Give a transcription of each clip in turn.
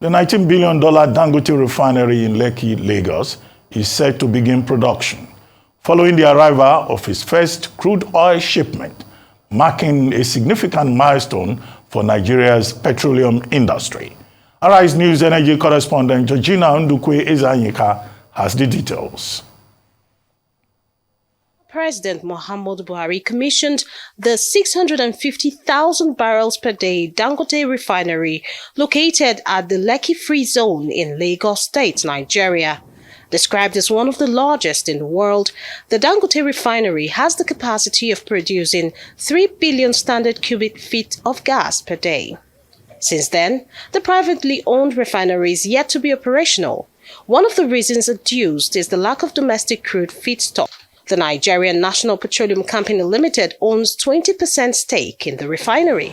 The $19 billion Dangote Refinery in Lekki, Lagos, is set to begin production, following the arrival of its first crude oil shipment, marking a significant milestone for Nigeria's petroleum industry. Arise News energy correspondent Georgina Ndukwe Ezanyika has the details. President Muhammadu Buhari commissioned the 650,000 barrels per day Dangote Refinery located at the Lekki Free Zone in Lagos State, Nigeria. Described as one of the largest in the world, the Dangote Refinery has the capacity of producing 3 billion standard cubic feet of gas per day. Since then, the privately owned refinery is yet to be operational. One of the reasons adduced is the lack of domestic crude feedstock. The Nigerian National Petroleum Company Limited owns 20% stake in the refinery.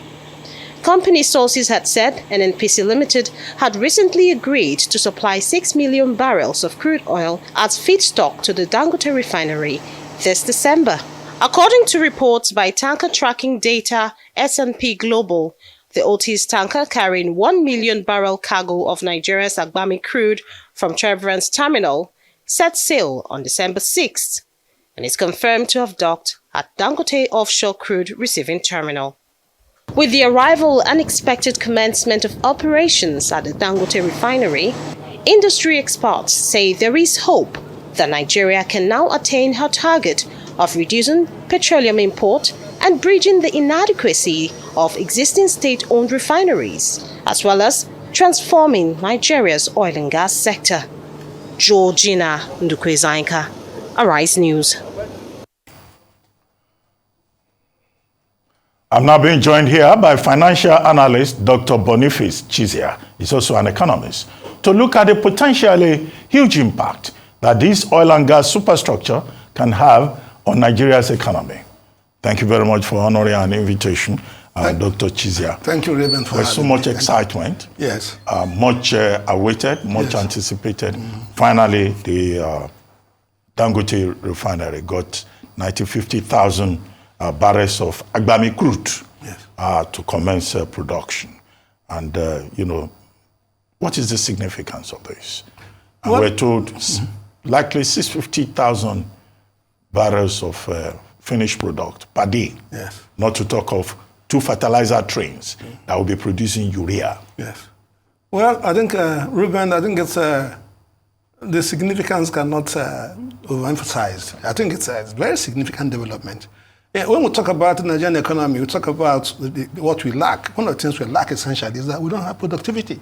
Company sources had said NNPC Limited had recently agreed to supply 6 million barrels of crude oil as feedstock to the Dangote refinery this December. According to reports by Tanker Tracking Data S&P Global, the Otis tanker carrying 1 million barrel cargo of Nigeria's Agbami crude from Chevron's terminal set sail on December 6th and is confirmed to have docked at Dangote Offshore Crude Receiving Terminal. With the arrival and expected commencement of operations at the Dangote refinery, industry experts say there is hope that Nigeria can now attain her target of reducing petroleum import and bridging the inadequacy of existing state-owned refineries, as well as transforming Nigeria's oil and gas sector. Georgina Ndukwe Ezanyika, Arise News. I'm now being joined here by financial analyst Dr. Boniface Chizea. He's also an economist, to look at the potentially huge impact that this oil and gas superstructure can have on Nigeria's economy. Thank you very much for honoring an invitation, Dr. Chizea. Thank you, Raven, for There's so much excitement. Yes. Much awaited, much anticipated. Finally, the Dangote refinery got 50,000 barrels of Agbami crude to commence production. And, what is the significance of this? And we're told likely 650,000 barrels of finished product per day, not to talk of 2 fertilizer trains that will be producing urea. Yes. Well, I think, Ruben, it's the significance cannot overemphasized. I think it's a very significant development. When we talk about the Nigerian economy, we talk about what we lack. One of the things we lack essentially is that we don't have productivity.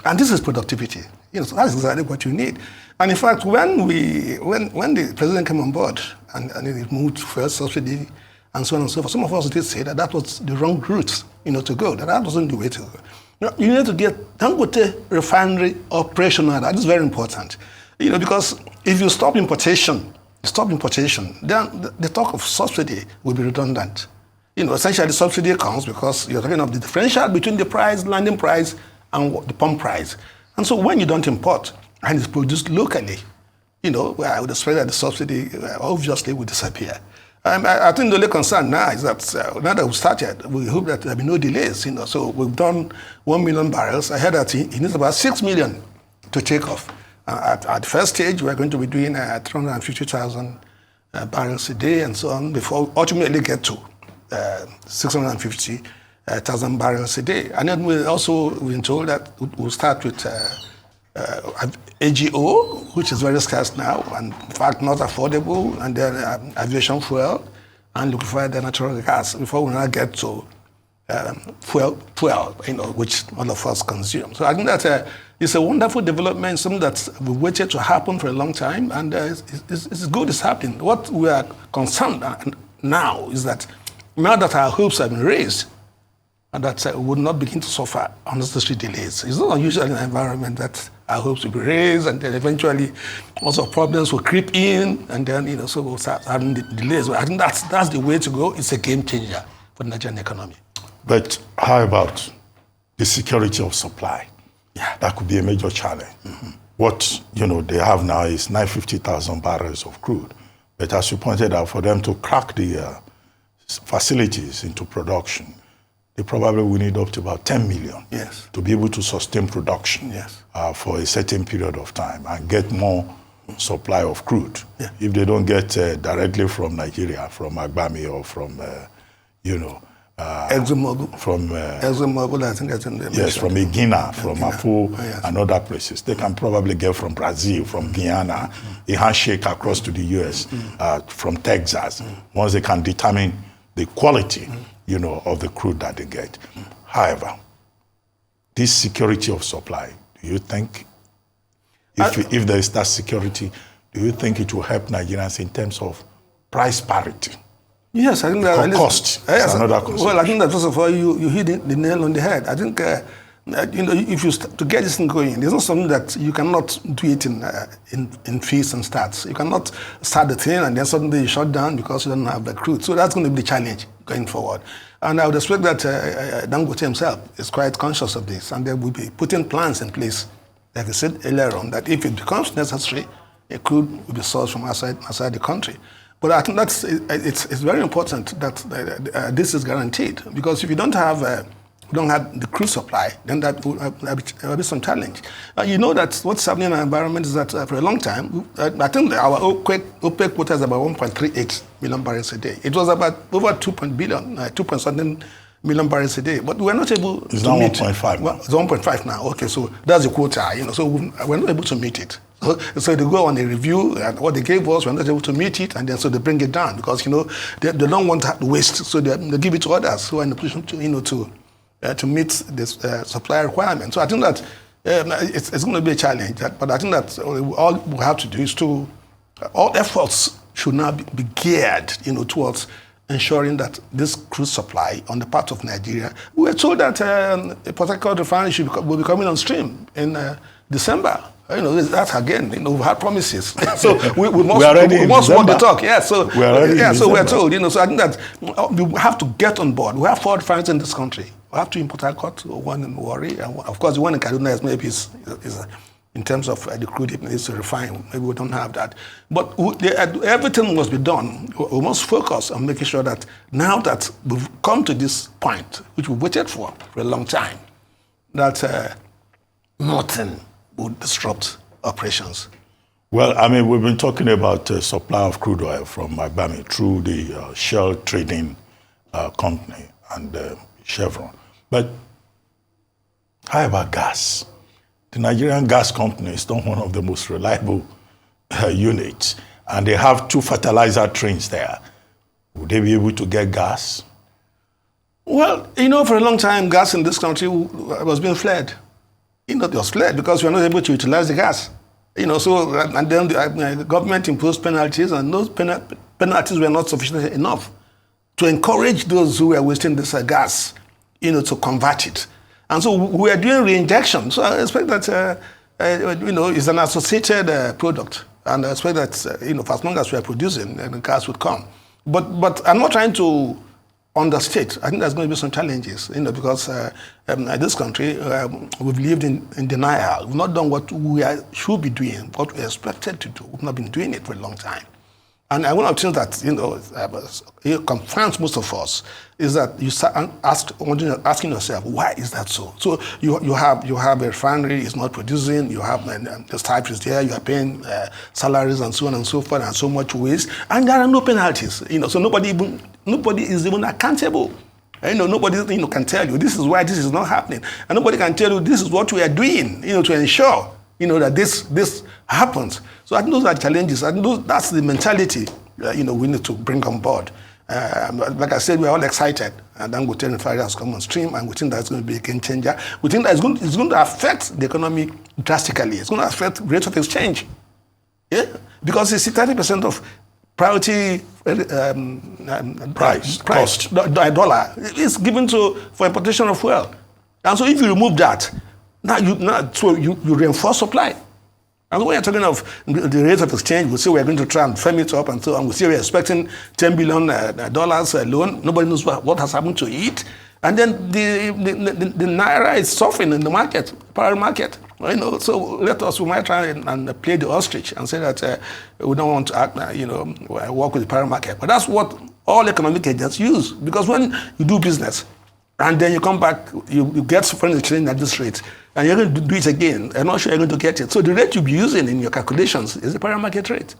And this is productivity. So that's exactly what you need. And in fact, when the president came on board and he moved first subsidy and so on and so forth, some of us did say that was the wrong route, to go. That wasn't the way to go. You need to get Dangote refinery operational. That is very important. Because if you stop importation, then the talk of subsidy will be redundant. Essentially subsidy comes because you're talking of the differential between the price, landing price, and the pump price. And so when you don't import and it's produced locally, I would expect that the subsidy obviously will disappear. I think the only concern now is that now that we've started, we hope that there will be no delays. So we've done 1 million barrels. I heard that he needs about 6 million to take off. At the first stage, we're going to be doing 350,000 barrels a day and so on before we ultimately get to 650,000 barrels a day. And then we've also been told that we'll start with AGO, which is very scarce now, and in fact not affordable, and then aviation fuel and liquefied natural gas before we now get to fuel, which all of us consume. So I think that it's a wonderful development, something that we waited to happen for a long time, and it's good it's happening. What we are concerned now is that now that our hopes have been raised, and that we would not begin to suffer unnecessary delays. It's not unusual in an environment that our hopes will be raised, and then eventually also problems will creep in, and then so we'll start having delays. But I think that's the way to go. It's a game changer for the Nigerian economy. But how about the security of supply? Yeah, that could be a major challenge. What they have now is 950,000 barrels of crude, but as you pointed out, for them to crack the facilities into production, they probably will need up to about 10 million to be able to sustain production for a certain period of time and get more supply of crude. If they don't get directly from Nigeria, from Agbami or from, ExxonMobil. From ExxonMobil, I think that's in the from Guinea, from Afu, and other places. They can probably get from Brazil, from Guyana, a handshake across to the US, from Texas, once they can determine the quality, of the crude that they get. However, this security of supply, do you think, if there is that security, do you think it will help Nigerians in terms of price parity? Yes, I think that cost is another concern. Well, I think that first of all, you hit the nail on the head. I think if you to get this thing going, there's not something that you cannot do it in fits and starts. You cannot start the thing and then suddenly you shut down because you don't have the crude. So that's going to be the challenge going forward. And I would expect that Dangote himself is quite conscious of this, and they will be putting plans in place, like I said earlier on, that if it becomes necessary, a crude will be sourced from outside the country. But I think it's very important that this is guaranteed, because if you don't have the crude supply, then that will be some challenge. You know that what's happening in our environment is that for a long time, I think our OPEC quota is about 1.38 million barrels a day. It was about over 2.something million barrels a day, but we're not able it's to now meet 1.5. Well, it's 1.5 now. Okay, so that's the quota. So we're not able to meet it. So they go on a review, and what they gave us, we're not able to meet it, and then so they bring it down because they don't want to waste, so they give it to others who are in a position to meet this supply requirement. So I think that it's going to be a challenge. But I think that all we have to do is all efforts should now be geared, towards ensuring that this crude supply on the part of Nigeria. We were told that a particular refinery will be coming on stream in December. That again, we've had promises. So we must want to talk. Yeah, so we're told. So I think that we have to get on board. We have 4 refineries in this country. We have 2 in Port Harcourt, 1 in Warri, and of course the one in Kaduna is maybe in terms of the crude it needs to refine. Maybe we don't have that. But everything must be done. We must focus on making sure that now that we've come to this point, which we waited for a long time, that nothing would disrupt operations. Well, we've been talking about supply of crude oil from Agbami through the Shell Trading Company and Chevron. But how about gas? The Nigerian gas company is not one of the most reliable units, and they have 2 fertilizer trains there. Would they be able to get gas? Well, for a long time, gas in this country was being flared. It was flared because we were not able to utilize the gas. So and then the government imposed penalties, and those penalties were not sufficient enough to encourage those who were wasting this gas, to convert it. And so we are doing reinjection. So I expect that, it's an associated product. And I expect that, for as long as we are producing, the gas would come. But I'm not trying to understate. I think there's going to be some challenges, because in this country, we've lived in denial. We've not done what we should be doing, what we are expected to do. We've not been doing it for a long time. And one of the things that, it confronts most of us is that you start asking yourself, why is that so? So you have a refinery, it's not producing, you have the staff is there, you are paying salaries and so on and so forth, and so much waste, and there are no penalties. So nobody is even accountable. Nobody can tell you this is why this is not happening, and nobody can tell you this is what we are doing, to ensure that this happens. So I think those are challenges. I think that's the mentality we need to bring on board. Like I said, we're all excited, and Dangote Refinery has come on stream, and we think that's going to be a game changer. We think that it's going to affect the economy drastically. It's going to affect rate of exchange. Yeah, because it's 30% of priority cost dollar is given for importation of fuel, and so if you remove that, now you reinforce supply. And when you're talking of the rate of exchange, we say we're going to try and firm it up, and so on. We say we're expecting $10 billion loan. Nobody knows what has happened to it. And then the naira is suffering in the market, parallel market. So we might try and play the ostrich and say that we don't want to act, work with the parallel market. But that's what all economic agents use, because when you do business, and then you come back, you get foreign exchange at this rate, and you're going to do it again. I'm not sure you're going to get it. So the rate you'll be using in your calculations is the parallel market rate.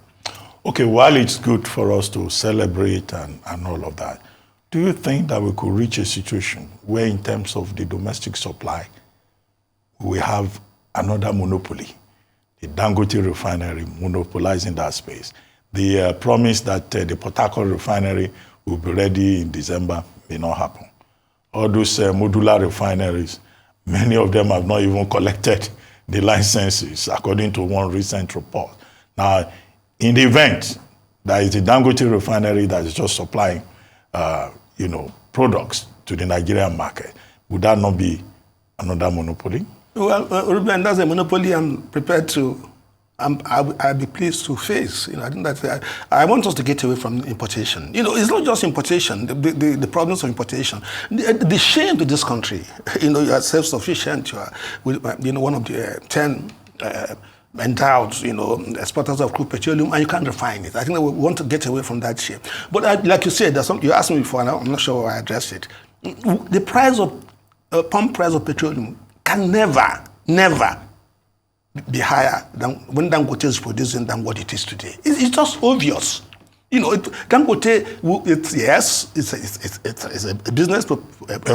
Okay, while it's good for us to celebrate and all of that, do you think that we could reach a situation where in terms of the domestic supply, we have another monopoly, the Dangote Refinery monopolizing that space? The promise that the Port Harcourt Refinery will be ready in December may not happen. All those modular refineries, many of them have not even collected the licenses, according to one recent report. Now, in the event that is the Dangote Refinery that is just supplying, products to the Nigerian market, would that not be another monopoly? Well, Ruben, that's a monopoly I'm prepared to. I'll be pleased to face. I think that I want us to get away from importation. It's not just importation. The problems of importation. The shame to this country. You are self-sufficient. You are, one of the 10 endowed, exporters of crude petroleum, and you can't refine it. I think that we want to get away from that shame. But like you said, you asked me before, and I'm not sure I addressed it. The price of pump price of petroleum can never be higher than when Dangote is producing than what it is today. It's just obvious. Dangote, it's a business. But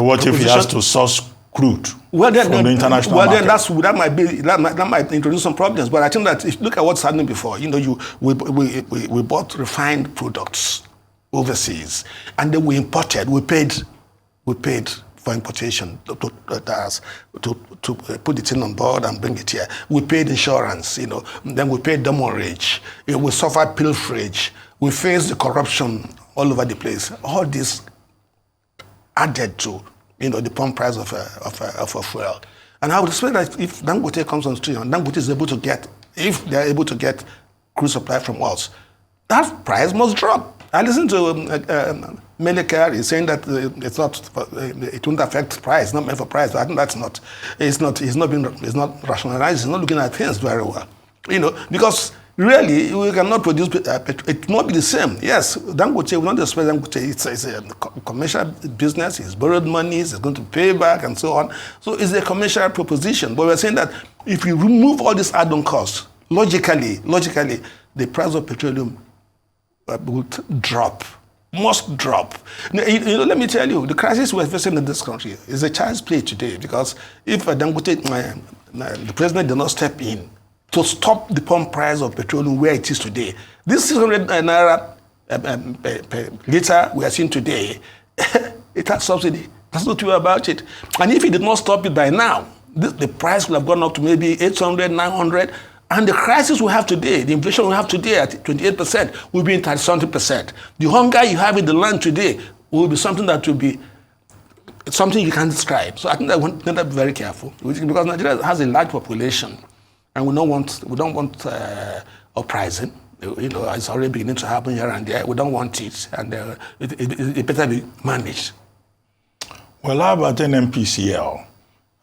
what if he has to source crude from the international market? That might introduce some problems. But I think that if you look at what's happening before, we bought refined products overseas, and then we imported. We paid for importation to put it in on board and bring it here. We paid insurance, then we paid demurrage. We suffered pilferage. We faced the corruption all over the place. All this added to, the pump price of a fuel. And I would expect that if Dangote comes on stream and Dangote is able to get, if they are able to get crude supply from us, that price must drop. I listened to Medicare is saying that it's not, it won't affect price, not meant for price. But I think that's not, it's not rationalized. It's not looking at things very well, because really we cannot produce. It will not be the same. Yes, Dangote will not expect Dangote. It's a commercial business. It's borrowed money. It's going to pay back and so on. So it's a commercial proposition. But we're saying that if you remove all these add-on costs, logically, the price of petroleum will drop. Must drop. Let me tell you, the crisis we're facing in this country is a child's play today, because if Dangote, the president did not step in to stop the pump price of petroleum where it is today, this 600 naira per liter we are seeing today, it has subsidy. There's no two about it. And if he did not stop it by now, the price would have gone up to maybe 800, 900. And the crisis we have today, the inflation we have today at 28%, will be in 30-something%. The hunger you have in the land today will be something that will be something you can't describe. So I think that we need to be very careful, because Nigeria has a large population, and we don't want uprising. It's already beginning to happen here and there. We don't want it, and it better be managed. Well, how about NNPCL?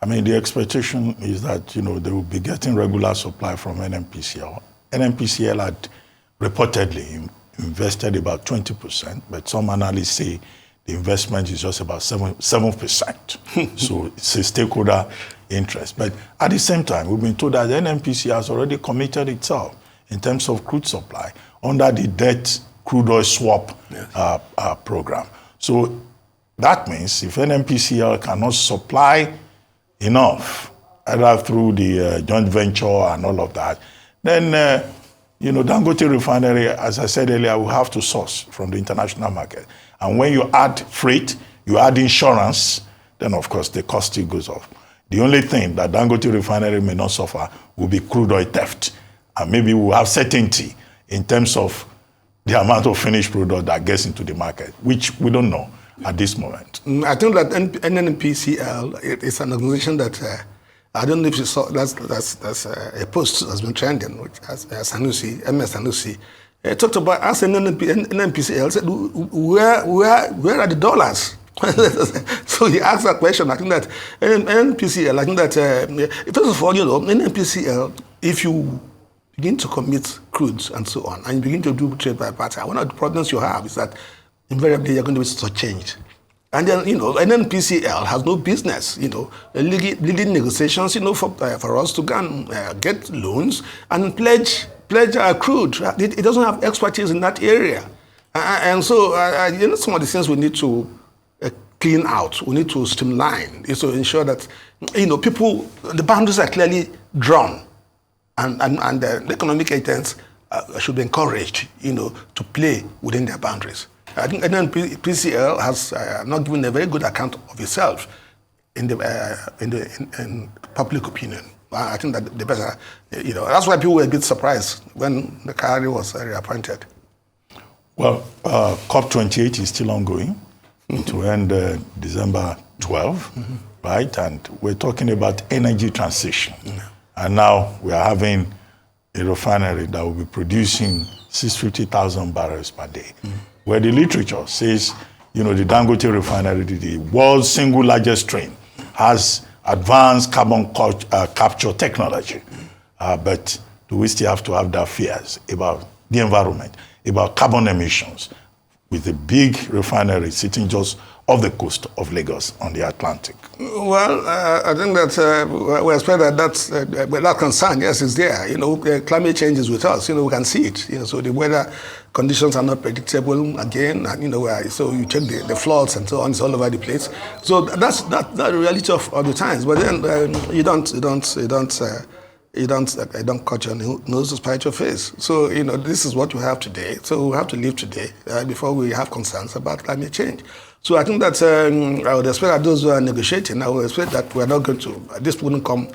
I mean, the expectation is that, they will be getting regular supply from NNPCL. NNPCL had reportedly invested about 20%, but some analysts say the investment is just about 7%. So it's a stakeholder interest. But at the same time, we've been told that NNPCL has already committed itself in terms of crude supply under the debt crude oil swap program. So that means if NNPCL cannot supply enough, either through the joint venture and all of that, then, Dangote Refinery, as I said earlier, will have to source from the international market. And when you add freight, you add insurance, then of course the cost still goes up. The only thing that Dangote Refinery may not suffer will be crude oil theft. And maybe we'll have certainty in terms of the amount of finished product that gets into the market, which we don't know at this moment. I think that NNPCL is an organization that I don't know if you saw. That's a post that's been trending, which MS Sanusi talked about us. NNPCL said, "Where are the dollars?" So he asked that question. I think that NNPCL. I think that first of all, NNPCL, if you begin to commit crudes and so on, and you begin to do trade by barter, one of the problems you have is that invariably you're going to be shortchanged. And then, NNPCL has no business, leading negotiations, for us to go and get loans and pledge crude. It doesn't have expertise in that area. And so, some of the things we need to clean out, we need to streamline, is to ensure that, people, the boundaries are clearly drawn. And the economic agents should be encouraged, to play within their boundaries. I think NNPCL has not given a very good account of itself in public opinion. I think that the better, that's why people were a bit surprised when the Kari was reappointed. Well, COP28 is still ongoing. It will end December 12, right? And we're talking about energy transition. And now we are having a refinery that will be producing 650,000 barrels per day. Where the literature says, the Dangote refinery, the world's single largest train, has advanced carbon capture technology. But do we still have to have that fears about the environment, about carbon emissions, with a big refinery sitting just off the coast of Lagos on the Atlantic? Well, I think that we expect that concern, yes, is there. Climate change is with us. We can see it. So the weather conditions are not predictable again, and so you check the floods and so on. It's all over the place. So that's the reality of the times. But then you don't cut your nose to spite your face. So, this is what we have today. So we have to live today before we have concerns about climate change. So I think that I would expect that those who are negotiating, I would expect that we're not going to, this wouldn't come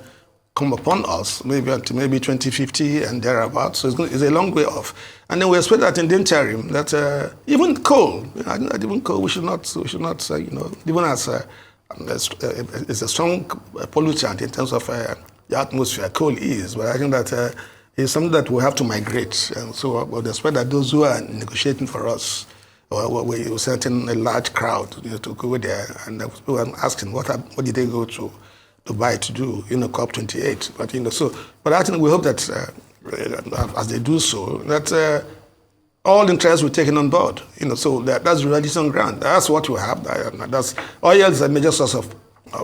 upon us maybe until maybe 2050 and thereabouts. So it's a long way off. And then we expect that in the interim, that even coal, I think that even coal, we should not even as it's a strong pollutant in terms of the atmosphere, coal is, but I think that it's something that we have to migrate. And so I would expect that those who are negotiating for us, or we sending a large crowd to go there, and people are asking what did they go to Dubai to do, COP28. But I think we hope that as they do so, that all interests will be taken on board. So that's reality on ground. That's what we have. Oil is a major source of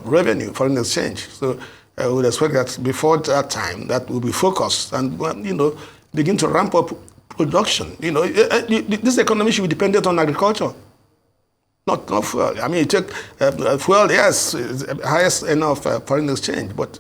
revenue, foreign exchange. So I would expect that before that time, that will be focused and begin to ramp up production. This economy should be dependent on agriculture, not fuel. I mean, you take fuel, yes, highest enough foreign exchange, but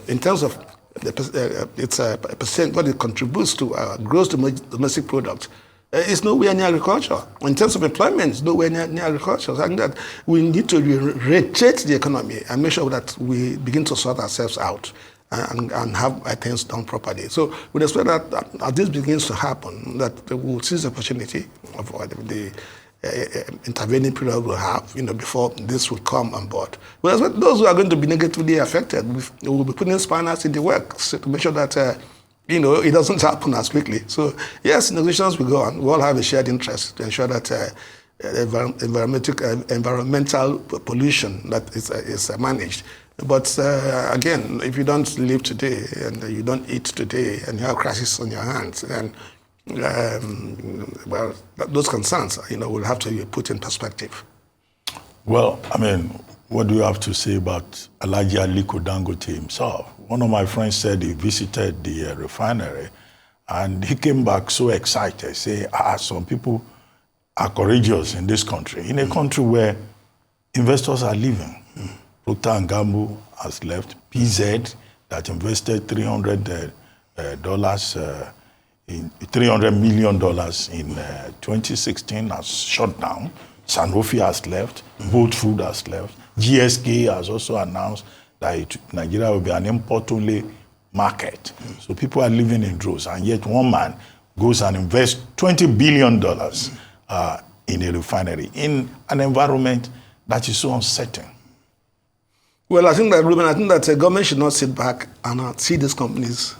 in terms of it's a percent what it contributes to gross domestic product. It's nowhere near agriculture. In terms of employment, it's nowhere near agriculture. So I think that we need to rotate the economy and make sure that we begin to sort ourselves out and have things done properly. So we expect that as this begins to happen, that we will seize the opportunity of the intervening period we'll have, before this will come on board. But those who are going to be negatively affected, we will be putting spanners in the works to make sure that it doesn't happen as quickly. So yes, negotiations will go on. We all have a shared interest to ensure that environmental pollution that is managed. But again, if you don't live today and you don't eat today and you have crisis on your hands, then those concerns, will have to be put in perspective. Well, I mean, what do you have to say about Alhaji Aliko Dangote himself? One of my friends said he visited the refinery and he came back so excited, say, some people are courageous in this country, in a country where investors are leaving. Procter & Gamble has left. PZ, that invested $300 million in 2016, has shut down. Sanofi has left. Bolt Food has left. GSK has also announced that Nigeria will be an import-only market. So people are living in droves, and yet one man goes and invests $20 billion in a refinery in an environment that is so uncertain. Well, I think that, Ruben, the government should not sit back and see these companies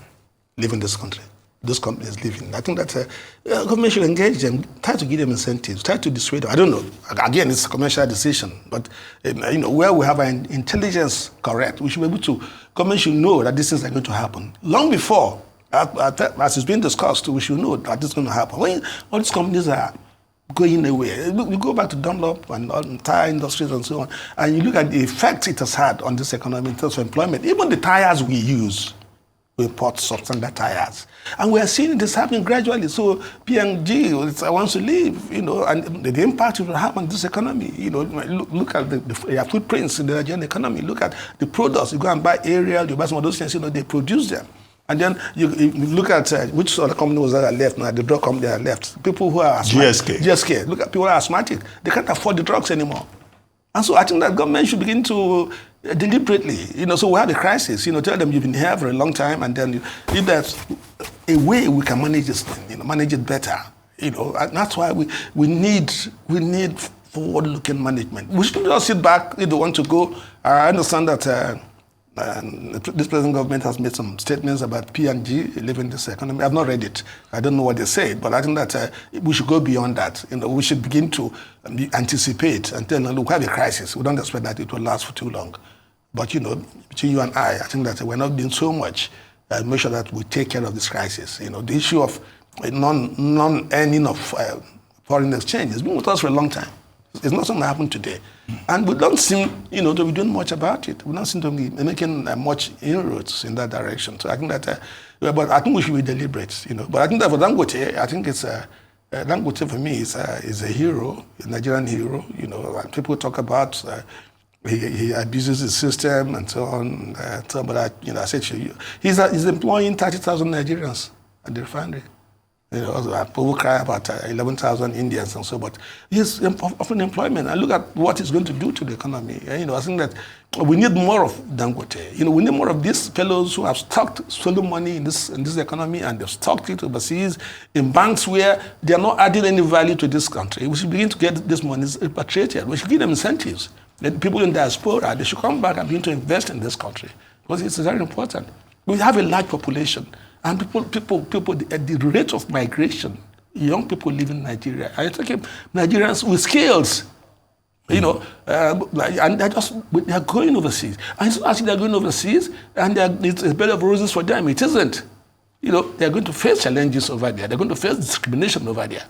leaving this country. Those companies leaving. I think that government should engage them, try to give them incentives, try to dissuade them. I don't know. Again, it's a commercial decision, but where we have our intelligence correct, we should be able to. Government should know that these things are going to happen long before, as it's been discussed. We should know that this is going to happen. When all these companies are going away. Look, you go back to Dunlop and all tire industries and so on, and you look at the effect it has had on this economy in terms of employment. Even the tires we use, we import substandard tires. And we are seeing this happening gradually. So P&G wants to leave, and the impact it will have on this economy. Look at the footprints in the Nigerian economy. Look at the products. You go and buy Ariel, you buy some of those things, they produce them. And then you look at which other company was that are left now, the drug company that are left. People who are asthmatic. GSK. Look at people who are asthmatic. They can't afford the drugs anymore. And so I think that government should begin to deliberately, so we have a crisis, tell them you've been here for a long time, and then if there's a way we can manage this thing, manage it better, and that's why we need forward-looking management. We shouldn't just sit back if they want to go. I understand that this present government has made some statements about P&G leaving this economy. I've not read it. I don't know what they said, but I think that we should go beyond that. We should begin to anticipate and tell them, look, we have a crisis. We don't expect that it will last for too long. But, between you and I think that we're not doing so much to make sure that we take care of this crisis. The issue of non-earning of foreign exchange has been with us for a long time. It's not something that happened today. And we don't seem, to be doing much about it. We don't seem to be making much inroads in that direction. So I think that, but I think we should be deliberate, But I think that for Dangote, I think it's, Dangote for me is a hero, a Nigerian hero, And people talk about he abuses the system and so on. But I said to you, he's employing 30,000 Nigerians at the refinery. People cry about 11,000 Indians and so, but he's offering employment. And look at what he's going to do to the economy. I think that we need more of Dangote. We need more of these fellows who have stolen money in this economy, and they've stocked it overseas in banks where they are not adding any value to this country. We should begin to get this money repatriated. We should give them incentives. The people in diaspora, they should come back and begin to invest in this country, because it's very important. We have a large population. And people, at the rate of migration, young people live in Nigeria. I think Nigerians with skills, and they're going overseas. And it's not actually they're going overseas, and it's a bed of roses for them. It isn't. They're going to face challenges over there. They're going to face discrimination over there.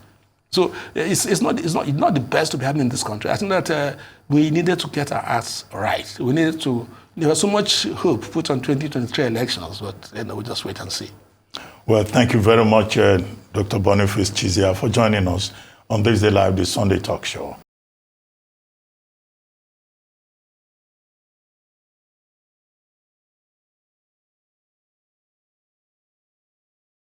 So it's not the best to be having in this country. I think that we needed to get our acts right. We needed to. There was so much hope put on 2023 elections, but we'll just wait and see. Well, thank you very much, Dr. Boniface Chizea, for joining us on This Day Live, the Sunday Talk Show.